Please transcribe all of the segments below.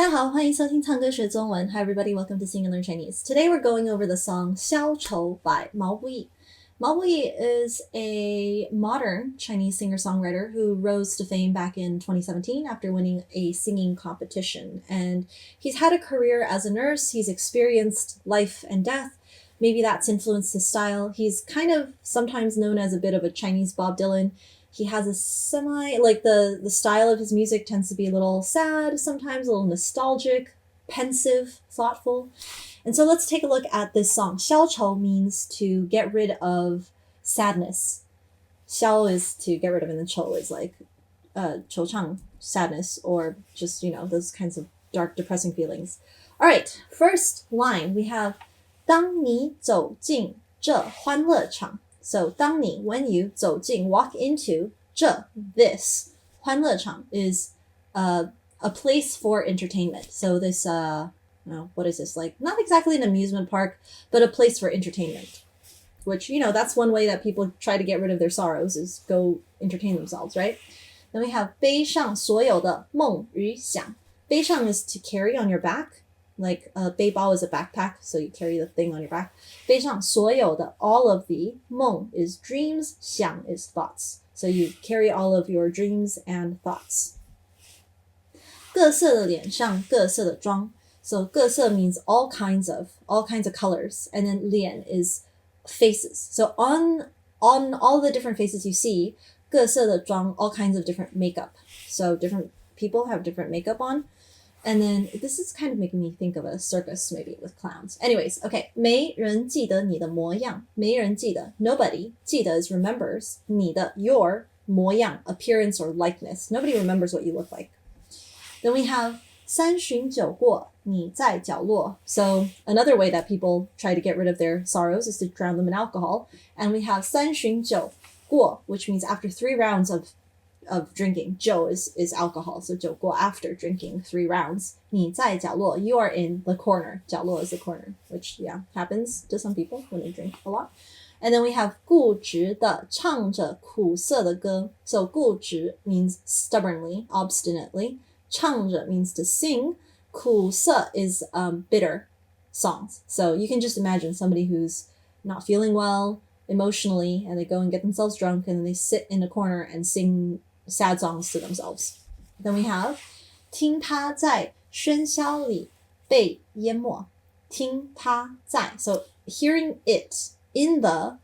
家好，欢迎收听唱歌学中文。Hi everybody, welcome to Sing and Learn Chinese. Today we're going over the song Xiāo by Mao Buyi. Mao Buyi is a modern Chinese singer-songwriter who rose to fame back in 2017 after winning a singing competition. And he's had a career as a nurse, he's experienced life and death. Maybe that's influenced his style. He's kind of sometimes known as a bit of a Chinese Bob Dylan. He has a the style of his music tends to be a little sad, sometimes a little nostalgic, pensive, thoughtful. And so let's take a look at this song. 消愁 means to get rid of sadness. 消 is to get rid of, and then 愁 is like 惆怅, sadness, or just, those kinds of dark, depressing feelings. All right, first line, we have 当你走进这欢乐场. So 当你 when you 走进 walk into 这 this 欢乐场 is a place for entertainment. So this what is this, like not exactly an amusement park, but a place for entertainment, which that's one way that people try to get rid of their sorrows is go entertain themselves, right? Then we have 背上所有的梦与想. 背上 is to carry on your back. Like a 包 is a backpack, so you carry the thing on your back. 背上所有的 all of the 梦 is dreams, 想 is thoughts. So you carry all of your dreams and thoughts. 各色的脸上各色的妆. So 各色 means all kinds of colors, and then 脸 is faces. So on all the different faces you see, 各色的妆 all kinds of different makeup. So different people have different makeup on. And then this is kind of making me think of a circus maybe with clowns. Anyways, okay. 没人记得你的模样. 没人记得. Nobody. 记得 is remembers. 你的 your 模样 appearance or likeness. Nobody remembers what you look like. Then we have 三巡酒过你在角落. So another way that people try to get rid of their sorrows is to drown them in alcohol. And we have 三巡酒过, which means after 3 rounds of drinking. 酒 is alcohol, so 酒过 after drinking 3 rounds. 你在角落, you are in the corner. 角落 is the corner, which happens to some people when they drink a lot. And then we have 固执的唱着苦涩的歌. So 固执 means stubbornly, obstinately. 唱着 means to sing. 苦涩 is bitter songs. So you can just imagine somebody who's not feeling well emotionally, and they go and get themselves drunk, and then they sit in a corner and sing sad songs to themselves. Then we have 听他在喧嚣里被淹没. 听他在. So hearing it in the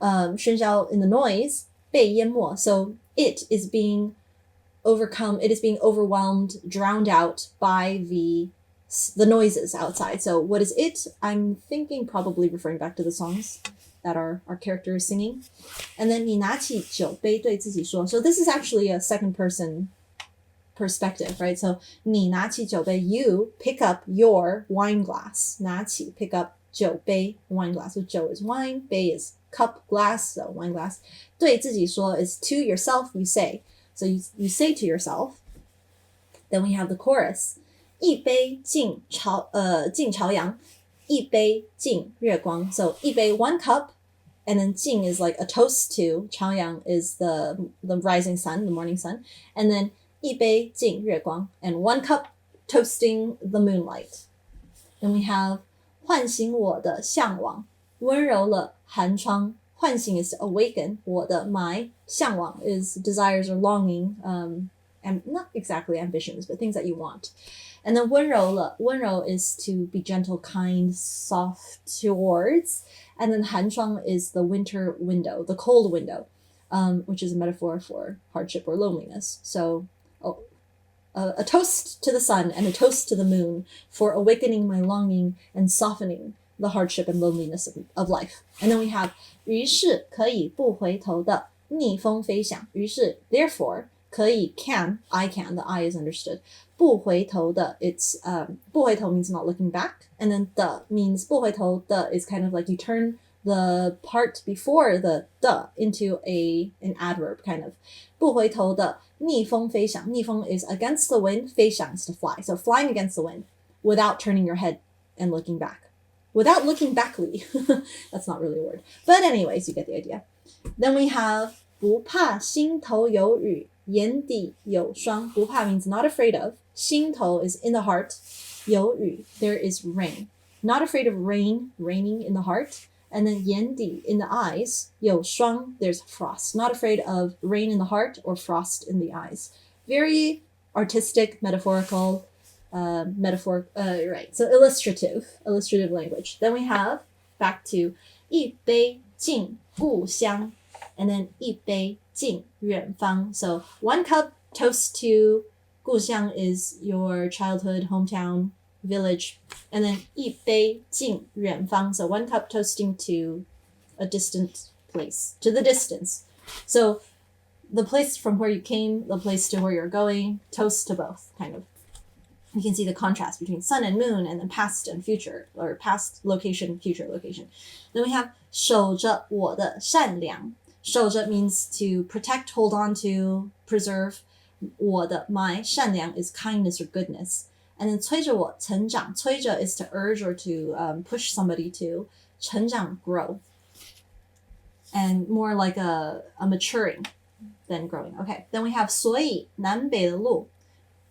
喧嚣, in the noise, 被淹没. So it is being overcome, it is being overwhelmed, drowned out by the noises outside. So what is it? I'm thinking probably referring back to the songs that our character is singing. And then 你拿起酒杯对自己说. So this is actually a second person perspective, right? So 你拿起酒杯, you pick up your wine glass. 拿起, pick up 酒杯, wine glass. So 酒 is wine, 杯 is cup, glass, so wine glass. 对自己说 is to yourself, you say. So you say to yourself. Then we have the chorus. 一杯敬朝阳. 一杯敬月光. So 一杯 one cup, and then 敬 is like a toast to. 朝阳 is the rising sun, the morning sun. And then 一杯敬月光, and 1 cup toasting the moonlight. Then we have 唤醒我的向往. 温柔了寒窗. 唤醒 is to awaken. 我的 my. 向往 is desires or longing, and not exactly ambitions, but things that you want. And then 温柔了, 温柔 is to be gentle, kind, soft towards. And then 寒窗 is the winter window, the cold window, which is a metaphor for hardship or loneliness. So a toast to the sun and a toast to the moon for awakening my longing and softening the hardship and loneliness of life. And then we have 于是可以不回头的逆风飞翔. 于是 therefore 可以 I can, the I is understood. 不回头的, it's 不回头 means not looking back, and then 的 means 不回头的 is kind of like you turn the part before the 的 into an adverb kind of. 不回头的逆风飞翔. 逆风 is against the wind, 飞翔 is to fly. So flying against the wind without turning your head and looking back. Without looking backly. That's not really a word. But anyways, you get the idea. Then we have 不怕心头有雨眼底有霜. 不怕 means not afraid of. 心头 is in the heart. 有雨 there is rain. Not afraid of rain, raining in the heart. And then 眼底 in the eyes. 有霜 there's frost. Not afraid of rain in the heart or frost in the eyes. Very artistic, metaphorical, right. So illustrative language. Then we have back to 一杯敬故乡 and then 一杯敬远方. So 1 cup toast to 故乡 is your childhood, hometown, village. And then 一杯敬远方. So 1 cup toasting to a distant place, to the distance. So the place from where you came, the place to where you're going, toast to both, kind of. You can see the contrast between sun and moon and then past and future, or past location, future location. Then we have 守着我的善良. 守着 means to protect, hold on to, preserve. 我的 my 善良 is kindness or goodness. And then 催着我成长. 催着 is to urge or to push somebody to. 成长 grow. And more like a maturing than growing. Okay, then we have 所以南北的路.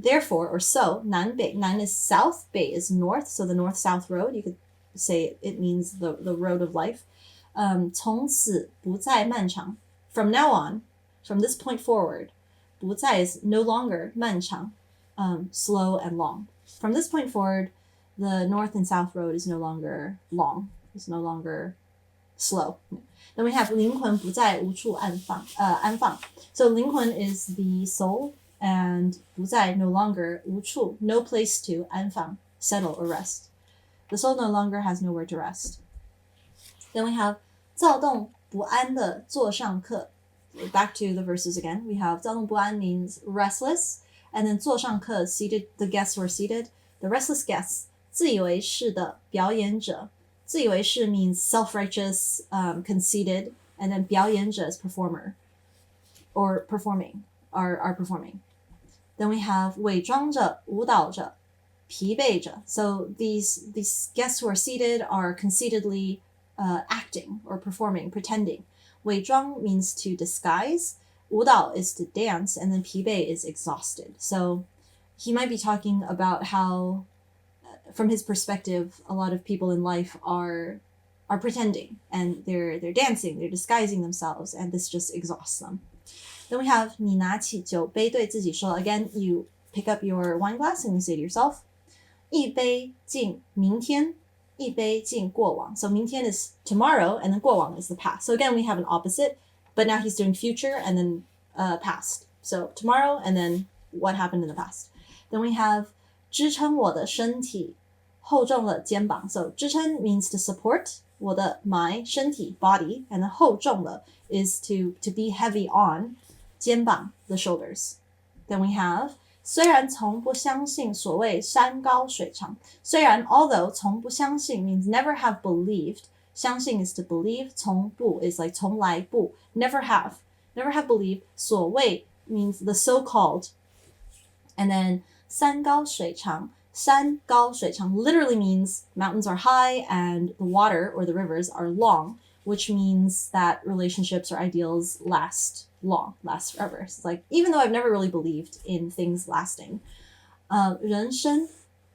Therefore, or so, 南北, 南 is south, 北 is north, so the north-south road, you could say it means the road of life. 从此不再漫长. From now on, from this point forward, 不再 is no longer 漫长, slow and long. From this point forward, the north and south road is no longer long, it's no longer slow. Then we have 灵魂不再无处安放. So 灵魂 is the soul, and 不再 no longer, 无处 no place to, 安放 settle or rest. The soul no longer has nowhere to rest. Then we have 躁动不安的座上客. Back to the verses again. We have 躁动不安 means restless, and then 座上客 seated, the guests were seated. The restless guests, 自以为是的表演者. 自以为是 means self-righteous, conceited, and then 表演者 is performer, or performing, are performing. Then we have 伪装着舞蹈着疲惫着. So these guests who are seated are conceitedly acting or performing, pretending. 伪装 means to disguise. 舞蹈 is to dance, and then 疲惫 is exhausted. So he might be talking about how, from his perspective, a lot of people in life are pretending, and they're dancing, they're disguising themselves, and this just exhausts them. Then we have 你拿起酒杯对自己说. Again, you pick up your wine glass and you say to yourself, 一杯敬明天, 一杯敬过往. So 明天 is tomorrow, and then 过往 is the past. So again, we have an opposite, but now he's doing future and then past. So tomorrow and then what happened in the past. Then we have 支撑我的身体厚重了肩膀. So 支撑 means to support. 我的 my 身体 body, and then 厚重了 is to be heavy on. 肩膀 the shoulders. Then we have 虽然从不相信所谓山高水长. 虽然 although 从不相信 means never have believed. 相信 is to believe. 从不 is like 从来不 never have believed. 所谓 means the so-called. And then 山高水长. 山高水长 literally means mountains are high and the water or the rivers are long, which means that relationships or ideals last forever. So it's like, even though I've never really believed in things lasting, 人生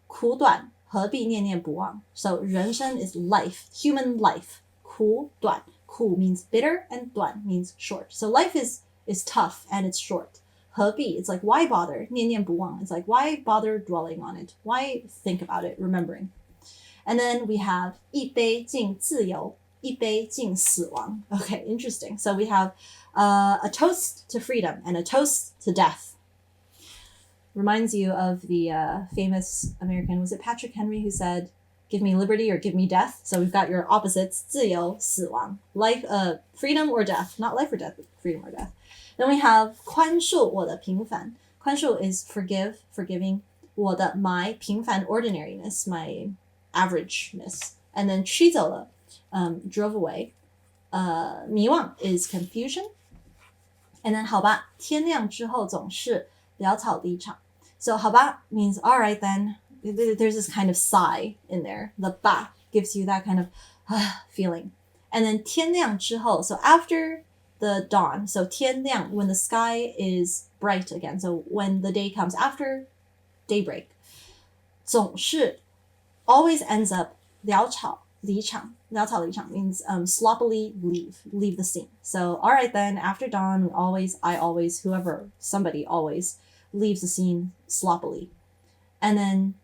苦短何必念念不忘. So 人生 is life, human life. 苦短, 苦 means bitter and 短 means short. So life is tough and it's short. 何必, it's like, why bother? 念念不忘, it's like, why bother dwelling on it? Why think about it, remembering? And then we have 一杯敬自由, 一杯敬死亡. Okay, interesting. So we have a toast to freedom and a toast to death. Reminds you of the famous American, was it Patrick Henry, who said, give me liberty or give me death? So we've got your opposites, 自由, 死亡. Life, freedom or death. Not life or death, but freedom or death. Then we have 宽恕我的平凡. 宽恕 is forgive, forgiving. 我的 my 平凡 ordinariness, my averageness. And then 驱走了, drove away. 迷惘 is confusion. And then 好吧, 天亮之后总是潦草离场. So 好吧 means all right then. There's this kind of sigh in there. The 吧 gives you that kind of feeling. And then 天亮之后, so after the dawn, so 天亮, when the sky is bright again, so when the day comes after daybreak. 总是 always ends up 潦草离场. 潦草离场 means sloppily leave the scene. So, all right then, after dawn, I always, whoever, somebody always leaves the scene sloppily. And then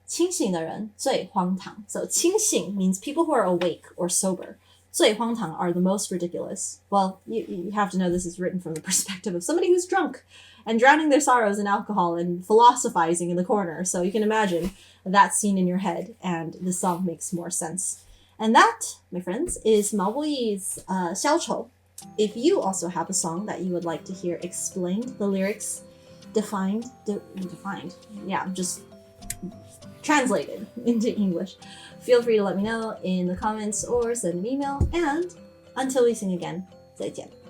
清醒的人最荒唐. So 清醒 means people who are awake or sober. 最荒唐 are the most ridiculous. Well, you have to know this is written from the perspective of somebody who's drunk and drowning their sorrows in alcohol and philosophizing in the corner. So you can imagine that scene in your head, and this song makes more sense. And that, my friends, is Mao Buyi's Xiāo. If you also have a song that you would like to hear explained, the lyrics defined, yeah, just translated into English, feel free to let me know in the comments or send an email. And until we sing again, 再见.